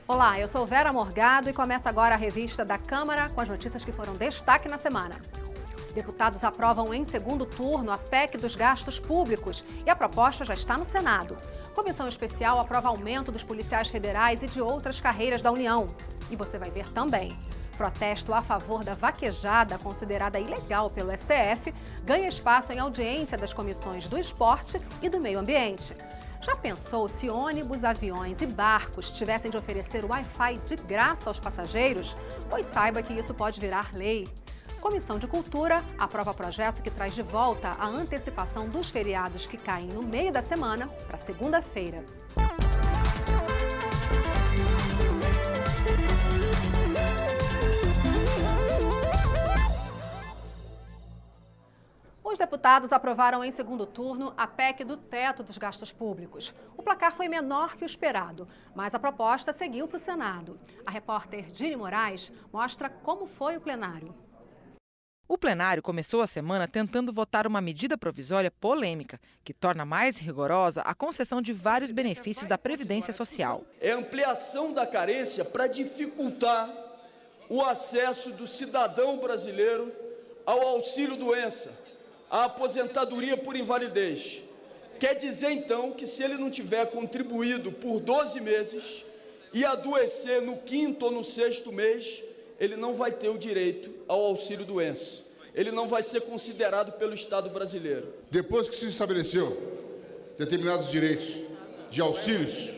Olá, eu sou Vera Morgado e começa agora a revista da Câmara com as notícias que foram destaque na semana. Deputados aprovam em segundo turno a PEC dos gastos públicos e a proposta já está no Senado. Comissão especial aprova aumento dos policiais federais e de outras carreiras da União. E você vai ver também. Protesto a favor da vaquejada, considerada ilegal pelo STF, ganha espaço em audiência das comissões do Esporte e do Meio Ambiente. Já pensou se ônibus, aviões e barcos tivessem de oferecer Wi-Fi de graça aos passageiros? Pois saiba que isso pode virar lei. Comissão de Cultura aprova projeto que traz de volta a antecipação dos feriados que caem no meio da semana para segunda-feira. Os deputados aprovaram em segundo turno a PEC do teto dos gastos públicos. O placar foi menor que o esperado, mas a proposta seguiu para o Senado. A repórter Dini Moraes mostra como foi o plenário. O plenário começou a semana tentando votar uma medida provisória polêmica, que torna mais rigorosa a concessão de vários benefícios da Previdência Social. É a ampliação da carência para dificultar o acesso do cidadão brasileiro ao auxílio-doença, à aposentadoria por invalidez. Quer dizer, então, que se ele não tiver contribuído por 12 meses e adoecer no 5º ou no 6º mês, ele não vai ter o direito ao auxílio-doença. Ele não vai ser considerado pelo Estado brasileiro. Depois que se estabeleceu determinados direitos de auxílios,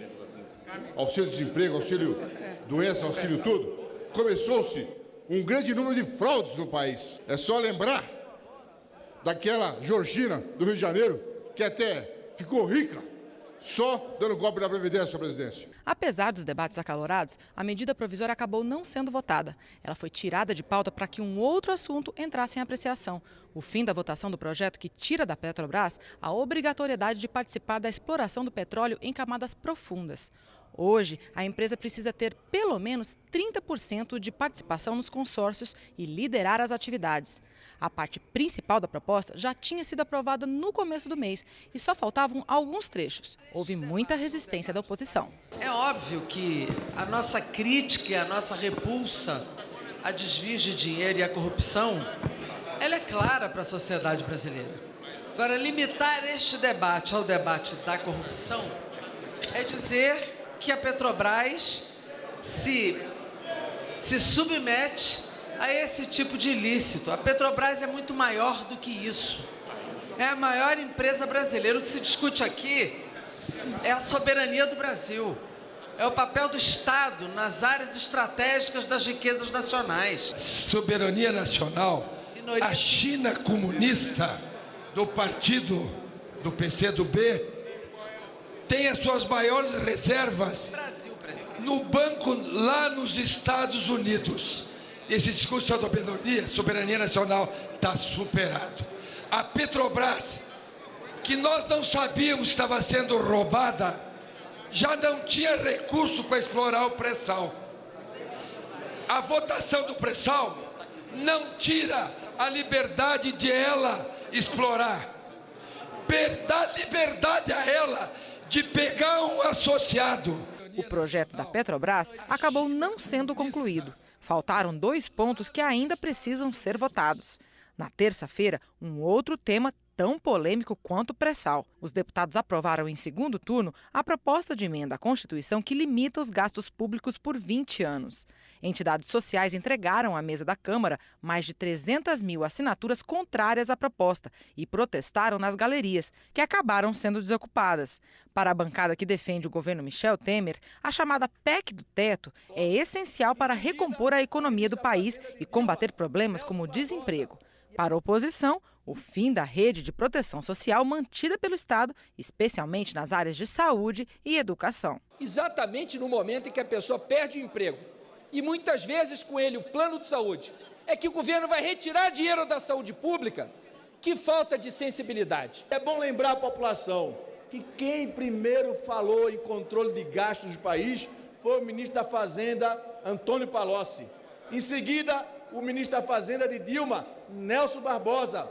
auxílio-desemprego, auxílio-doença, auxílio tudo, começou-se um grande número de fraudes no país. É só lembrar daquela Georgina do Rio de Janeiro, que até ficou rica, só dando golpe na Previdência, presidência. Apesar dos debates acalorados, a medida provisória acabou não sendo votada. Ela foi tirada de pauta para que um outro assunto entrasse em apreciação. O fim da votação do projeto que tira da Petrobras a obrigatoriedade de participar da exploração do petróleo em camadas profundas. Hoje, a empresa precisa ter pelo menos 30% de participação nos consórcios e liderar as atividades. A parte principal da proposta já tinha sido aprovada no começo do mês e só faltavam alguns trechos. Houve muita resistência da oposição. É óbvio que a nossa crítica e a nossa repulsa a desvios de dinheiro e a corrupção, ela é clara para a sociedade brasileira. Agora, limitar este debate ao debate da corrupção é dizer que a Petrobras se submete a esse tipo de ilícito. A Petrobras é muito maior do que isso. É a maior empresa brasileira. O que se discute aqui é a soberania do Brasil. É o papel do Estado nas áreas estratégicas das riquezas nacionais. Soberania nacional. A China comunista do partido do PCdoB tem as suas maiores reservas no banco lá nos Estados Unidos. Esse discurso de soberania nacional está superado. A Petrobras, que nós não sabíamos que estava sendo roubada, já não tinha recurso para explorar o pré-sal. A votação do pré-sal não tira a liberdade de ela explorar. Dá liberdade a ela de pegar um associado. O projeto da Petrobras acabou não sendo concluído. Faltaram 2 pontos que ainda precisam ser votados. Na terça-feira, um outro tema tão polêmico quanto o pré-sal. Os deputados aprovaram em segundo turno a proposta de emenda à Constituição que limita os gastos públicos por 20 anos. Entidades sociais entregaram à mesa da Câmara mais de 300 mil assinaturas contrárias à proposta e protestaram nas galerias, que acabaram sendo desocupadas. Para a bancada que defende o governo Michel Temer, a chamada PEC do teto é essencial para recompor a economia do país e combater problemas como o desemprego. Para a oposição, o fim da rede de proteção social mantida pelo Estado, especialmente nas áreas de saúde e educação. Exatamente no momento em que a pessoa perde o emprego, e muitas vezes com ele o plano de saúde, é que o governo vai retirar dinheiro da saúde pública. Que falta de sensibilidade. É bom lembrar a população que quem primeiro falou em controle de gastos do país foi o ministro da Fazenda, Antônio Palocci. Em seguida, o ministro da Fazenda de Dilma, Nelson Barbosa.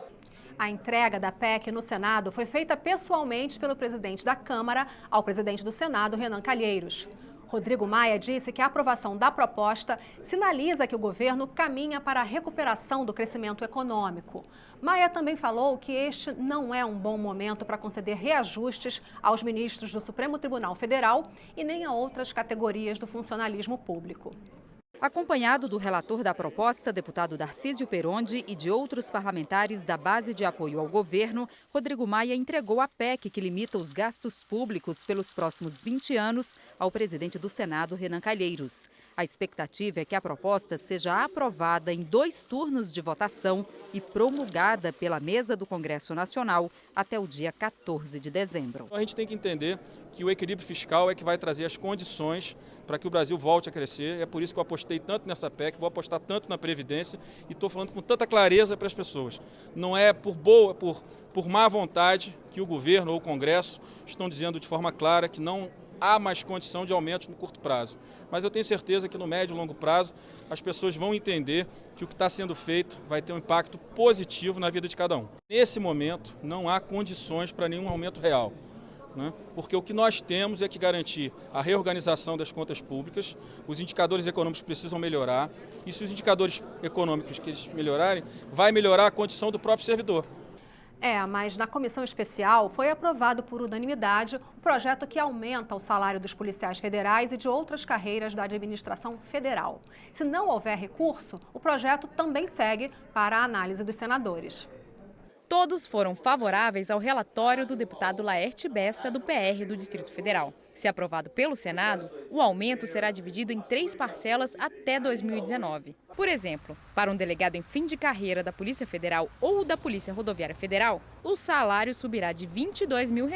A entrega da PEC no Senado foi feita pessoalmente pelo presidente da Câmara ao presidente do Senado, Renan Calheiros. Rodrigo Maia disse que a aprovação da proposta sinaliza que o governo caminha para a recuperação do crescimento econômico. Maia também falou que este não é um bom momento para conceder reajustes aos ministros do Supremo Tribunal Federal e nem a outras categorias do funcionalismo público. Acompanhado do relator da proposta, deputado Darcísio Perondi, e de outros parlamentares da base de apoio ao governo, Rodrigo Maia entregou a PEC que limita os gastos públicos pelos próximos 20 anos ao presidente do Senado, Renan Calheiros. A expectativa é que a proposta seja aprovada em 2 turnos de votação e promulgada pela mesa do Congresso Nacional até o dia 14 de dezembro. A gente tem que entender que o equilíbrio fiscal é que vai trazer as condições para que o Brasil volte a crescer. É por isso que eu apostei tanto nessa PEC, vou apostar tanto na Previdência e estou falando com tanta clareza para as pessoas. Não é por má vontade que o governo ou o Congresso estão dizendo de forma clara que não há mais condição de aumentos no curto prazo. Mas eu tenho certeza que no médio e longo prazo as pessoas vão entender que o que está sendo feito vai ter um impacto positivo na vida de cada um. Nesse momento não há condições para nenhum aumento real, né? Porque o que nós temos é que garantir a reorganização das contas públicas, os indicadores econômicos precisam melhorar, e se os indicadores econômicos que eles melhorarem, vai melhorar a condição do próprio servidor. Mas na comissão especial foi aprovado por unanimidade o projeto que aumenta o salário dos policiais federais e de outras carreiras da administração federal. Se não houver recurso, o projeto também segue para a análise dos senadores. Todos foram favoráveis ao relatório do deputado Laerte Bessa, do PR do Distrito Federal. Se aprovado pelo Senado, o aumento será dividido em 3 parcelas até 2019. Por exemplo, para um delegado em fim de carreira da Polícia Federal ou da Polícia Rodoviária Federal, o salário subirá de R$ 22 mil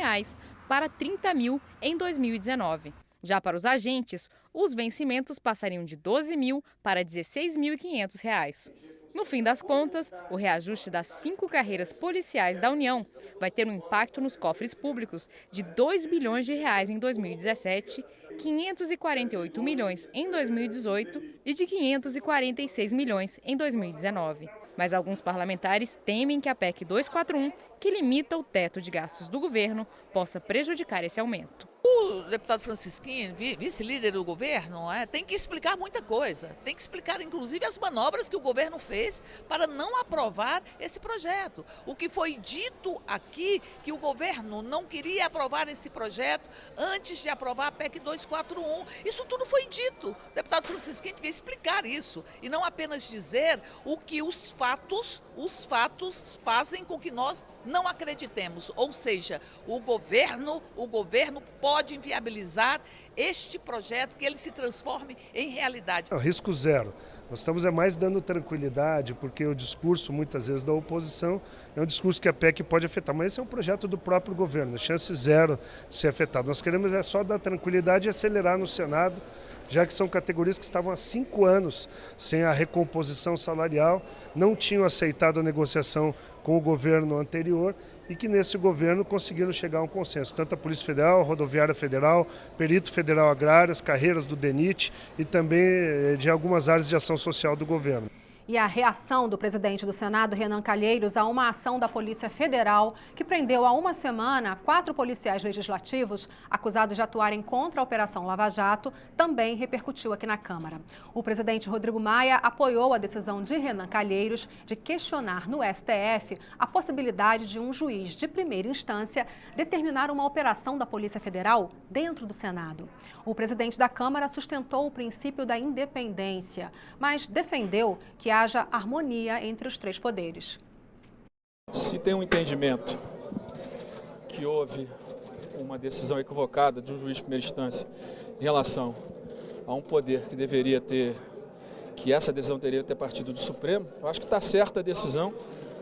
para R$ 30 mil em 2019. Já para os agentes, os vencimentos passariam de R$ 12 mil para R$ 16.500. No fim das contas, o reajuste das 5 carreiras policiais da União vai ter um impacto nos cofres públicos de R$ 2 bilhões em 2017, 548 milhões em 2018 e de 546 milhões em 2019. Mas alguns parlamentares temem que a PEC 241, que limita o teto de gastos do governo, possa prejudicar esse aumento. O deputado Francisquinho, vice-líder do governo, tem que explicar muita coisa. Tem que explicar, inclusive, as manobras que o governo fez para não aprovar esse projeto. O que foi dito aqui, que o governo não queria aprovar esse projeto antes de aprovar a PEC 241. Isso tudo foi dito. O deputado Francisquinho devia explicar isso e não apenas dizer o que os fatos fazem com que nós não acreditemos. Ou seja, o governo pode inviabilizar este projeto, que ele se transforme em realidade. Risco zero. Nós estamos mais dando tranquilidade, porque o discurso, muitas vezes, da oposição é um discurso que a PEC pode afetar, mas esse é um projeto do próprio governo, chance zero de ser afetado. Nós queremos só dar tranquilidade e acelerar no Senado, já que são categorias que estavam há 5 anos sem a recomposição salarial, não tinham aceitado a negociação com o governo anterior e que nesse governo conseguiram chegar a um consenso. Tanto a Polícia Federal, a Rodoviária Federal, Perito Federal Agrário, as carreiras do DENIT e também de algumas áreas de ação social do governo. E a reação do presidente do Senado, Renan Calheiros, a uma ação da Polícia Federal que prendeu há uma semana 4 policiais legislativos acusados de atuarem contra a Operação Lava Jato, também repercutiu aqui na Câmara. O presidente Rodrigo Maia apoiou a decisão de Renan Calheiros de questionar no STF a possibilidade de um juiz de primeira instância determinar uma operação da Polícia Federal dentro do Senado. O presidente da Câmara sustentou o princípio da independência, mas defendeu que haja harmonia entre os 3 poderes. Se tem um entendimento que houve uma decisão equivocada de um juiz de primeira instância em relação a um poder que deveria ter, que essa decisão teria que ter partido do Supremo, eu acho que está certa a decisão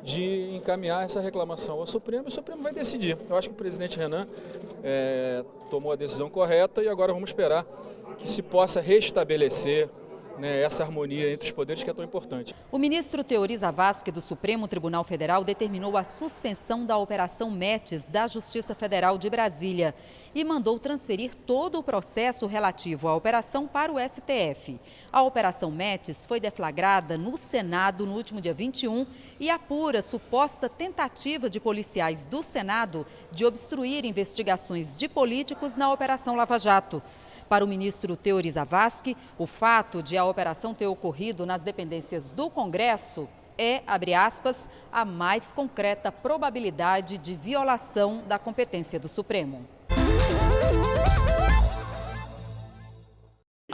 de encaminhar essa reclamação ao Supremo, e o Supremo vai decidir. Eu acho que o presidente Renan tomou a decisão correta e agora vamos esperar que se possa restabelecer essa harmonia entre os poderes que é tão importante. O ministro Teori Zavascki, do Supremo Tribunal Federal, determinou a suspensão da Operação Metis da Justiça Federal de Brasília e mandou transferir todo o processo relativo à operação para o STF. A Operação Metis foi deflagrada no Senado no último dia 21 e apura suposta tentativa de policiais do Senado de obstruir investigações de políticos na Operação Lava Jato. Para o ministro Teori Zavascki, o fato de a operação ter ocorrido nas dependências do Congresso é, abre aspas, a mais concreta probabilidade de violação da competência do Supremo.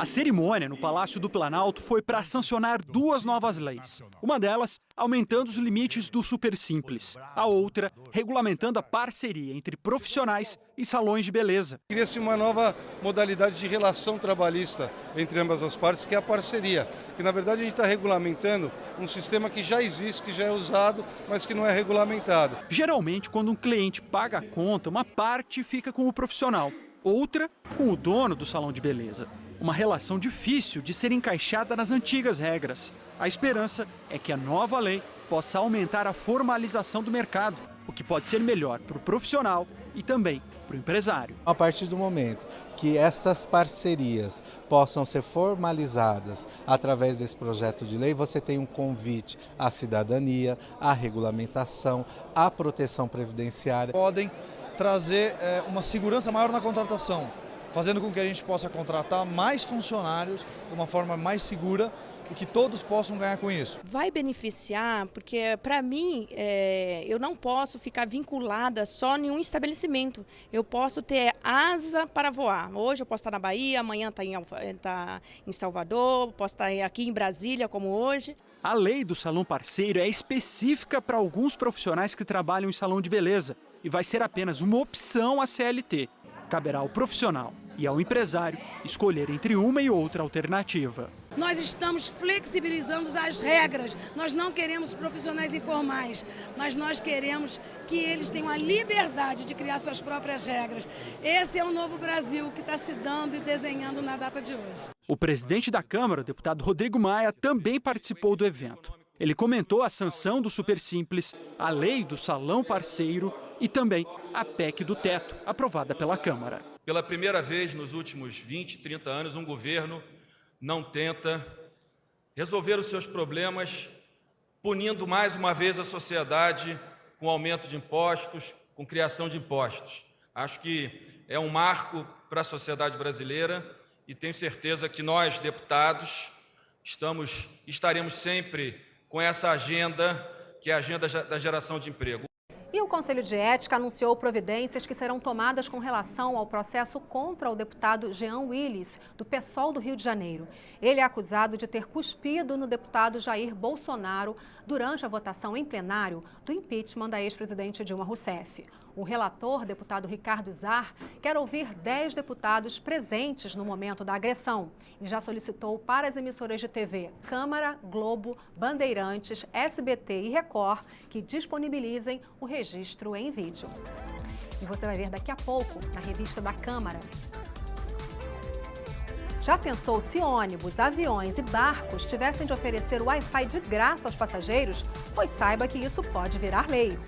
A cerimônia no Palácio do Planalto foi para sancionar 2 novas leis. Uma delas, aumentando os limites do Supersimples. A outra, regulamentando a parceria entre profissionais e salões de beleza. Cria-se uma nova modalidade de relação trabalhista entre ambas as partes, que é a parceria. Que, na verdade, a gente está regulamentando um sistema que já existe, que já é usado, mas que não é regulamentado. Geralmente, quando um cliente paga a conta, uma parte fica com o profissional, outra com o dono do salão de beleza. Uma relação difícil de ser encaixada nas antigas regras. A esperança é que a nova lei possa aumentar a formalização do mercado, o que pode ser melhor para o profissional e também para o empresário. A partir do momento que essas parcerias possam ser formalizadas através desse projeto de lei, você tem um convite à cidadania, à regulamentação, à proteção previdenciária. Podem trazer uma segurança maior na contratação, fazendo com que a gente possa contratar mais funcionários de uma forma mais segura e que todos possam ganhar com isso. Vai beneficiar, porque para mim, eu não posso ficar vinculada só em um estabelecimento. Eu posso ter asa para voar. Hoje eu posso estar na Bahia, amanhã está em Salvador, posso estar aqui em Brasília, como hoje. A lei do salão parceiro é específica para alguns profissionais que trabalham em salão de beleza e vai ser apenas uma opção à CLT. Caberá ao profissional e ao empresário escolher entre uma e outra alternativa. Nós estamos flexibilizando as regras. Nós não queremos profissionais informais, mas nós queremos que eles tenham a liberdade de criar suas próprias regras. Esse é o novo Brasil que está se dando e desenhando na data de hoje. O presidente da Câmara, o deputado Rodrigo Maia, também participou do evento. Ele comentou a sanção do Supersimples, a lei do salão parceiro e também a PEC do teto, aprovada pela Câmara. Pela primeira vez nos últimos 20, 30 anos, um governo não tenta resolver os seus problemas punindo mais uma vez a sociedade com aumento de impostos, com criação de impostos. Acho que é um marco para a sociedade brasileira e tenho certeza que nós, deputados, estaremos sempre com essa agenda, que é a agenda da geração de emprego. E o Conselho de Ética anunciou providências que serão tomadas com relação ao processo contra o deputado Jean Willis, do PSOL do Rio de Janeiro. Ele é acusado de ter cuspido no deputado Jair Bolsonaro durante a votação em plenário do impeachment da ex-presidente Dilma Rousseff. O relator, deputado Ricardo Zar, quer ouvir 10 deputados presentes no momento da agressão e já solicitou para as emissoras de TV Câmara, Globo, Bandeirantes, SBT e Record que disponibilizem o registro em vídeo. E você vai ver daqui a pouco na revista da Câmara. Já pensou se ônibus, aviões e barcos tivessem de oferecer Wi-Fi de graça aos passageiros? Pois saiba que isso pode virar lei.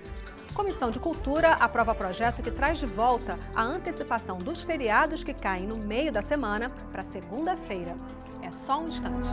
Comissão de Cultura aprova projeto que traz de volta a antecipação dos feriados que caem no meio da semana para segunda-feira. É só um instante.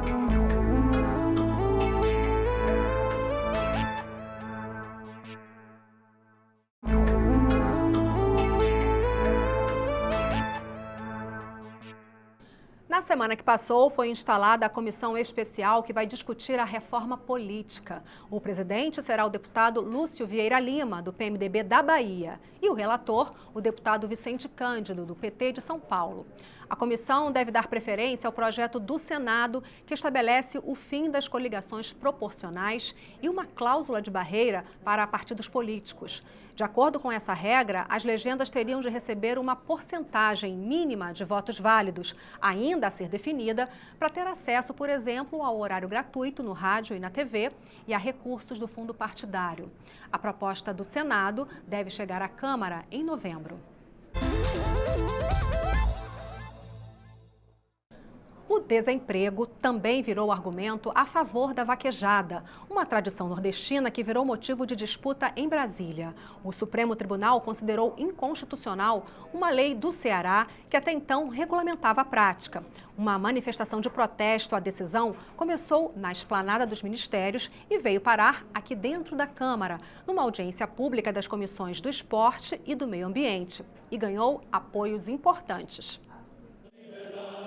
Na semana que passou, foi instalada a comissão especial que vai discutir a reforma política. O presidente será o deputado Lúcio Vieira Lima, do PMDB da Bahia, e o relator, o deputado Vicente Cândido, do PT de São Paulo. A comissão deve dar preferência ao projeto do Senado, que estabelece o fim das coligações proporcionais e uma cláusula de barreira para partidos políticos. De acordo com essa regra, as legendas teriam de receber uma porcentagem mínima de votos válidos, ainda a ser definida, para ter acesso, por exemplo, ao horário gratuito no rádio e na TV e a recursos do fundo partidário. A proposta do Senado deve chegar à Câmara em novembro. O desemprego também virou argumento a favor da vaquejada, uma tradição nordestina que virou motivo de disputa em Brasília. O Supremo Tribunal considerou inconstitucional uma lei do Ceará que até então regulamentava a prática. Uma manifestação de protesto à decisão começou na esplanada dos ministérios e veio parar aqui dentro da Câmara, numa audiência pública das comissões do Esporte e do Meio Ambiente, e ganhou apoios importantes.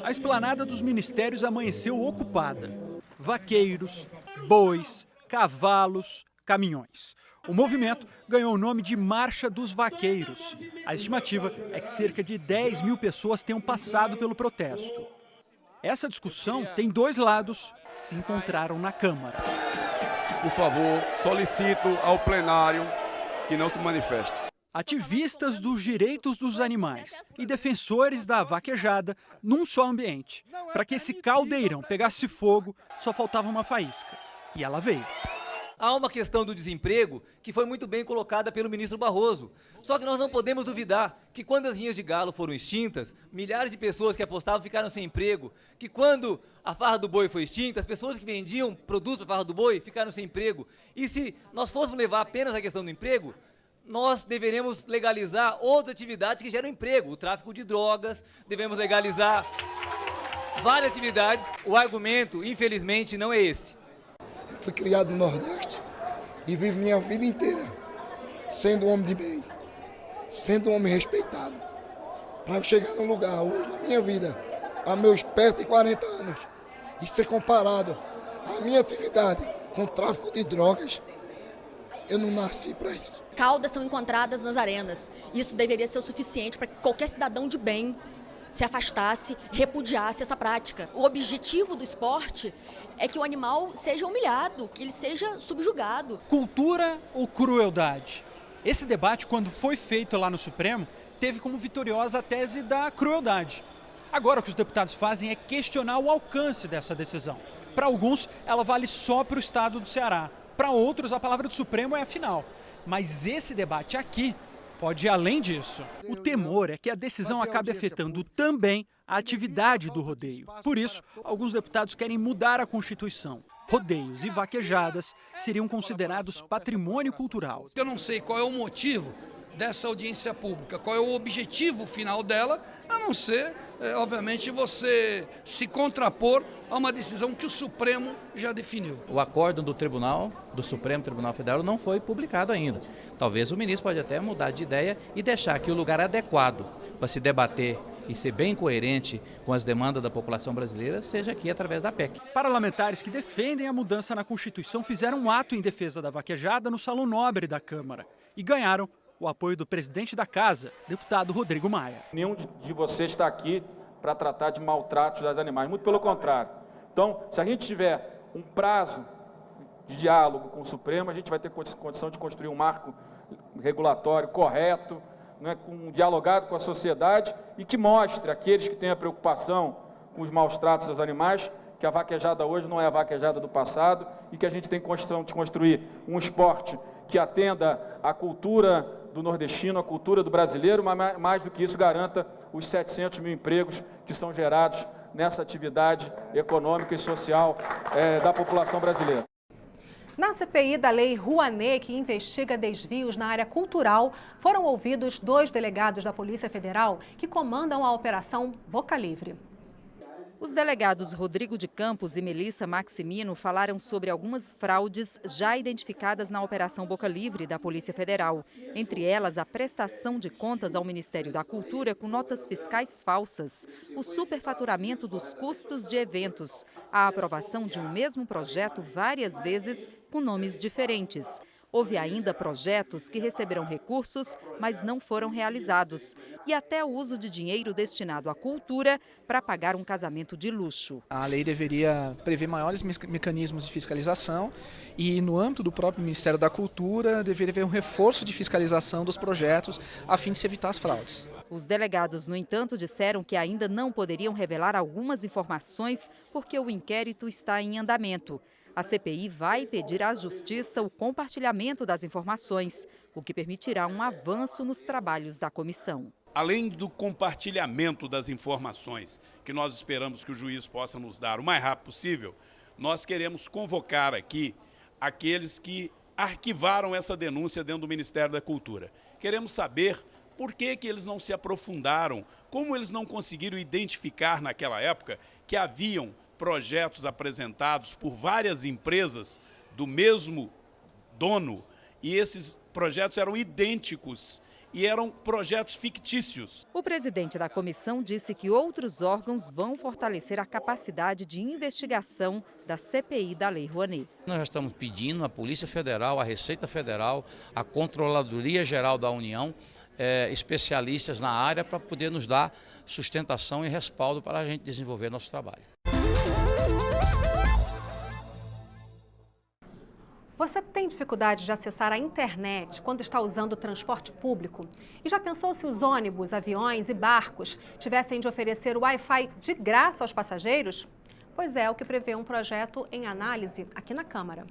a esplanada dos ministérios amanheceu ocupada. Vaqueiros, bois, cavalos, caminhões. O movimento ganhou o nome de Marcha dos Vaqueiros. A estimativa é que cerca de 10 mil pessoas tenham passado pelo protesto. Essa discussão tem dois lados que se encontraram na Câmara. Por favor, solicito ao plenário que não se manifeste. Ativistas dos direitos dos animais e defensores da vaquejada num só ambiente. Para que esse caldeirão pegasse fogo, só faltava uma faísca. E ela veio. Há uma questão do desemprego que foi muito bem colocada pelo ministro Barroso. Só que nós não podemos duvidar que quando as linhas de galo foram extintas, milhares de pessoas que apostavam ficaram sem emprego. Que quando a farra do boi foi extinta, as pessoas que vendiam produtos para a farra do boi ficaram sem emprego. E se nós fôssemos levar apenas a questão do emprego, nós deveremos legalizar outras atividades que geram emprego. O tráfico de drogas, devemos legalizar várias atividades. O argumento, infelizmente, não é esse. Fui criado no Nordeste e vivo minha vida inteira sendo um homem de bem, sendo um homem respeitado. Para eu chegar num lugar hoje na minha vida, a meus perto de 40 anos, e ser comparado à minha atividade com o tráfico de drogas, eu não nasci para isso. Caudas são encontradas nas arenas. Isso deveria ser o suficiente para que qualquer cidadão de bem se afastasse, repudiasse essa prática. O objetivo do esporte é que o animal seja humilhado, que ele seja subjugado. Cultura ou crueldade? Esse debate, quando foi feito lá no Supremo, teve como vitoriosa a tese da crueldade. Agora o que os deputados fazem é questionar o alcance dessa decisão. Para alguns, ela vale só para o estado do Ceará. Para outros, a palavra do Supremo é a final. Mas esse debate aqui pode ir além disso. O temor é que a decisão acabe afetando também a atividade do rodeio. Por isso, alguns deputados querem mudar a Constituição. Rodeios e vaquejadas seriam considerados patrimônio cultural. Eu não sei qual é o motivo dessa audiência pública, qual é o objetivo final dela, a não ser, obviamente, você se contrapor a uma decisão que o Supremo já definiu. O acórdão do Supremo Tribunal Federal não foi publicado ainda. Talvez o ministro pode até mudar de ideia e deixar que o lugar adequado para se debater e ser bem coerente com as demandas da população brasileira seja aqui através da PEC. Parlamentares que defendem a mudança na Constituição fizeram um ato em defesa da vaquejada no Salão Nobre da Câmara e ganharam o apoio do presidente da Casa, deputado Rodrigo Maia. Nenhum de vocês está aqui para tratar de maltratos dos animais, muito pelo contrário. Então, se a gente tiver um prazo de diálogo com o Supremo, a gente vai ter condição de construir um marco regulatório correto, né, dialogado com a sociedade e que mostre àqueles que têm a preocupação com os maus tratos aos animais que a vaquejada hoje não é a vaquejada do passado e que a gente tem condição de construir um esporte que atenda à cultura do nordestino, à cultura do brasileiro, mas mais do que isso garanta os 700 mil empregos que são gerados nessa atividade econômica e social da população brasileira. Na CPI da Lei Rouanet, que investiga desvios na área cultural, foram ouvidos 2 delegados da Polícia Federal que comandam a Operação Boca Livre. Os delegados Rodrigo de Campos e Melissa Maximino falaram sobre algumas fraudes já identificadas na Operação Boca Livre da Polícia Federal. Entre elas, a prestação de contas ao Ministério da Cultura com notas fiscais falsas, o superfaturamento dos custos de eventos, a aprovação de um mesmo projeto várias vezes com nomes diferentes. Houve ainda projetos que receberam recursos, mas não foram realizados. E até o uso de dinheiro destinado à cultura para pagar um casamento de luxo. A lei deveria prever maiores mecanismos de fiscalização e, no âmbito do próprio Ministério da Cultura, deveria haver um reforço de fiscalização dos projetos a fim de se evitar as fraudes. Os delegados, no entanto, disseram que ainda não poderiam revelar algumas informações porque o inquérito está em andamento. A CPI vai pedir à Justiça o compartilhamento das informações, o que permitirá um avanço nos trabalhos da comissão. Além do compartilhamento das informações, que nós esperamos que o juiz possa nos dar o mais rápido possível, nós queremos convocar aqui aqueles que arquivaram essa denúncia dentro do Ministério da Cultura. Queremos saber por que eles não se aprofundaram, como eles não conseguiram identificar naquela época que haviam projetos apresentados por várias empresas do mesmo dono e esses projetos eram idênticos e eram projetos fictícios. O presidente da comissão disse que outros órgãos vão fortalecer a capacidade de investigação da CPI da Lei Rouanet. Nós já estamos pedindo à Polícia Federal, à Receita Federal, à Controladoria Geral da União, especialistas na área para poder nos dar sustentação e respaldo para a gente desenvolver nosso trabalho. Você tem dificuldade de acessar a internet quando está usando o transporte público? E já pensou se os ônibus, aviões e barcos tivessem de oferecer o Wi-Fi de graça aos passageiros? Pois é o que prevê um projeto em análise aqui na Câmara.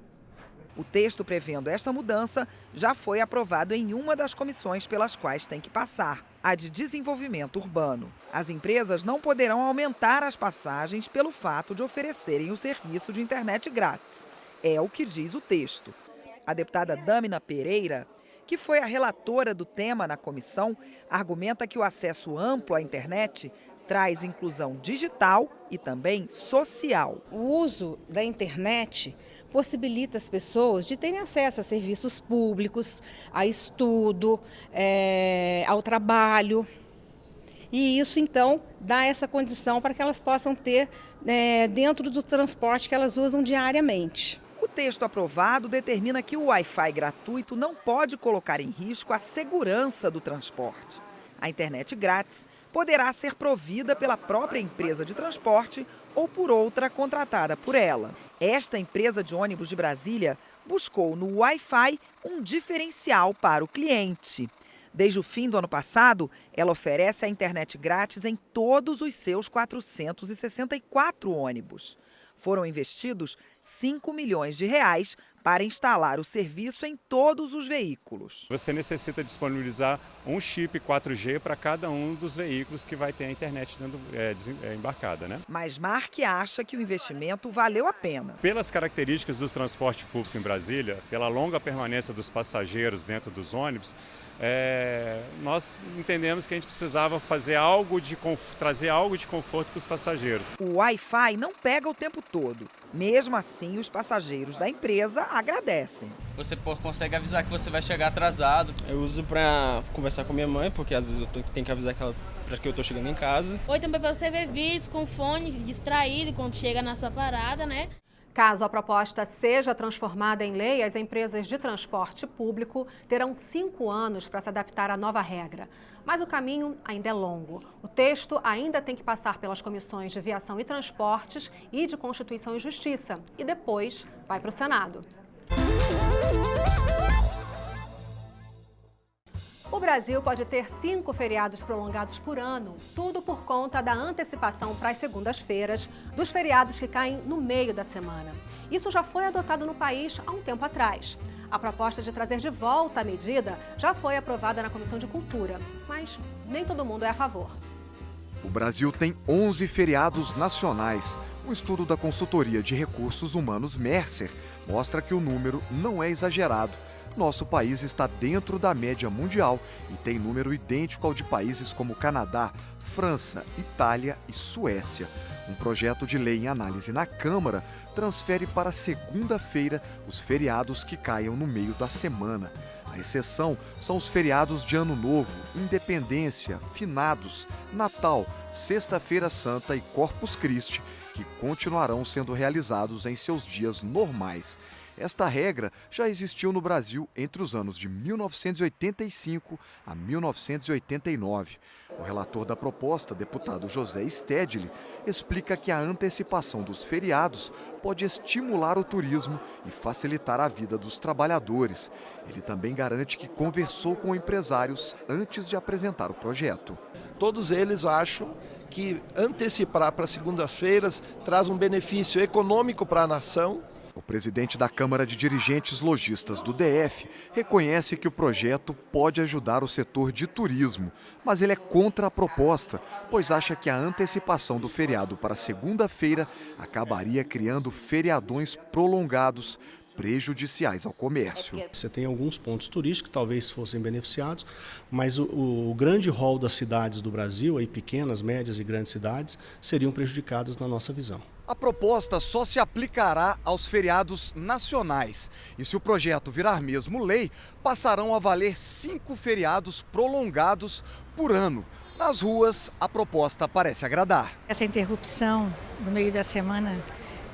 O texto prevendo esta mudança já foi aprovado em uma das comissões pelas quais tem que passar, a de desenvolvimento urbano. As empresas não poderão aumentar as passagens pelo fato de oferecerem o serviço de internet grátis. É o que diz o texto. A deputada Dâmina Pereira, que foi a relatora do tema na comissão, argumenta que o acesso amplo à internet traz inclusão digital e também social. O uso da internet possibilita as pessoas de terem acesso a serviços públicos, a estudo, ao trabalho. E isso, então, dá essa condição para que elas possam ter dentro do transporte que elas usam diariamente. O texto aprovado determina que o Wi-Fi gratuito não pode colocar em risco a segurança do transporte. A internet grátis poderá ser provida pela própria empresa de transporte ou por outra contratada por ela. Esta empresa de ônibus de Brasília buscou no Wi-Fi um diferencial para o cliente. Desde o fim do ano passado, ela oferece a internet grátis em todos os seus 464 ônibus. Foram investidos R$5 milhões para instalar o serviço em todos os veículos. Você necessita disponibilizar um chip 4G para cada um dos veículos que vai ter a internet embarcada, né? Mas Mark acha que o investimento valeu a pena. Pelas características do transporte público em Brasília, pela longa permanência dos passageiros dentro dos ônibus, nós entendemos que a gente precisava fazer trazer algo de conforto para os passageiros. O Wi-Fi não pega o tempo todo. Mesmo assim, os passageiros da empresa agradecem. Você consegue avisar que você vai chegar atrasado. Eu uso para conversar com minha mãe, porque às vezes eu tenho que avisar que eu estou chegando em casa. Ou também para você ver vídeos com fone distraído quando chega na sua parada, né? Caso a proposta seja transformada em lei, as empresas de transporte público terão 5 anos para se adaptar à nova regra. Mas o caminho ainda é longo. O texto ainda tem que passar pelas comissões de Viação e Transportes e de Constituição e Justiça. E depois vai para o Senado. O Brasil pode ter 5 feriados prolongados por ano, tudo por conta da antecipação para as segundas-feiras dos feriados que caem no meio da semana. Isso já foi adotado no país há um tempo atrás. A proposta de trazer de volta a medida já foi aprovada na Comissão de Cultura, mas nem todo mundo é a favor. O Brasil tem 11 feriados nacionais. Um estudo da consultoria de recursos humanos Mercer mostra que o número não é exagerado. Nosso país está dentro da média mundial e tem número idêntico ao de países como Canadá, França, Itália e Suécia. Um projeto de lei em análise na Câmara transfere para segunda-feira os feriados que caiam no meio da semana. A exceção são os feriados de Ano Novo, Independência, Finados, Natal, Sexta-feira Santa e Corpus Christi, que continuarão sendo realizados em seus dias normais. Esta regra já existiu no Brasil entre os anos de 1985 a 1989. O relator da proposta, deputado José Stedley, explica que a antecipação dos feriados pode estimular o turismo e facilitar a vida dos trabalhadores. Ele também garante que conversou com empresários antes de apresentar o projeto. Todos eles acham que antecipar para segundas-feiras traz um benefício econômico para a nação. O presidente da Câmara de Dirigentes Lojistas do DF reconhece que o projeto pode ajudar o setor de turismo, mas ele é contra a proposta, pois acha que a antecipação do feriado para segunda-feira acabaria criando feriadões prolongados, prejudiciais ao comércio. Você tem alguns pontos turísticos que talvez fossem beneficiados, mas o grande rol das cidades do Brasil, aí pequenas, médias e grandes cidades, seriam prejudicadas na nossa visão. A proposta só se aplicará aos feriados nacionais. E se o projeto virar mesmo lei, passarão a valer 5 feriados prolongados por ano. Nas ruas, a proposta parece agradar. Essa interrupção no meio da semana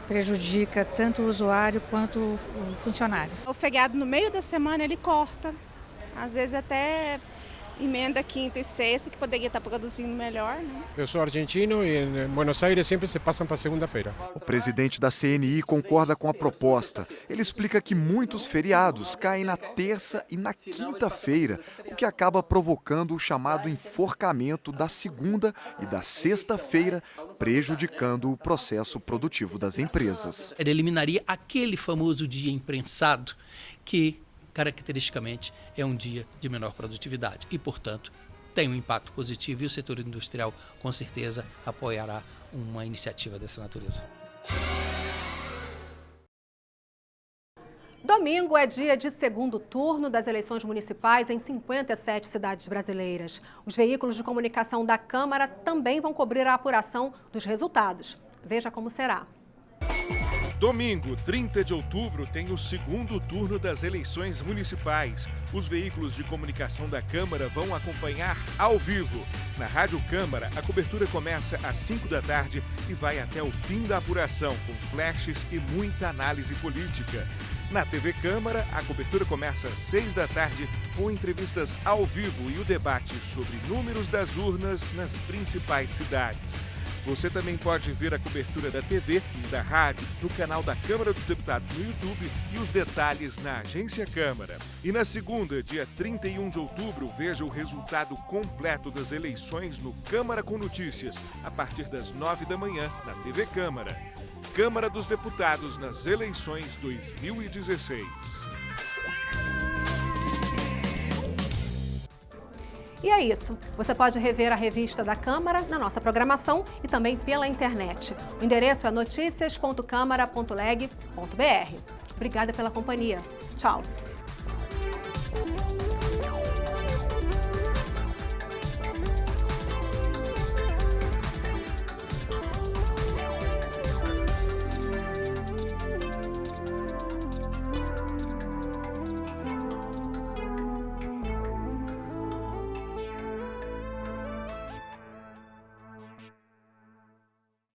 prejudica tanto o usuário quanto o funcionário. O feriado no meio da semana ele corta, às vezes até emenda quinta e sexta, que poderia estar produzindo melhor, né? Eu sou argentino e em Buenos Aires sempre se passam para segunda-feira. O presidente da CNI concorda com a proposta. Ele explica que muitos feriados caem na terça e na quinta-feira, o que acaba provocando o chamado enforcamento da segunda e da sexta-feira, prejudicando o processo produtivo das empresas. Ele eliminaria aquele famoso dia imprensado que caracteristicamente é um dia de menor produtividade e, portanto, tem um impacto positivo e o setor industrial com certeza apoiará uma iniciativa dessa natureza. Domingo é dia de segundo turno das eleições municipais em 57 cidades brasileiras. Os veículos de comunicação da Câmara também vão cobrir a apuração dos resultados. Veja como será. Domingo, 30 de outubro, tem o segundo turno das eleições municipais. Os veículos de comunicação da Câmara vão acompanhar ao vivo. Na Rádio Câmara, a cobertura começa às 5 da tarde e vai até o fim da apuração, com flashes e muita análise política. Na TV Câmara, a cobertura começa às 6 da tarde, com entrevistas ao vivo e o debate sobre números das urnas nas principais cidades. Você também pode ver a cobertura da TV e da rádio no canal da Câmara dos Deputados no YouTube e os detalhes na Agência Câmara. E na segunda, dia 31 de outubro, veja o resultado completo das eleições no Câmara com Notícias, a partir das 9 da manhã na TV Câmara. Câmara dos Deputados nas eleições 2016. E é isso. Você pode rever a revista da Câmara na nossa programação e também pela internet. O endereço é noticias.câmara.leg.br. Obrigada pela companhia. Tchau.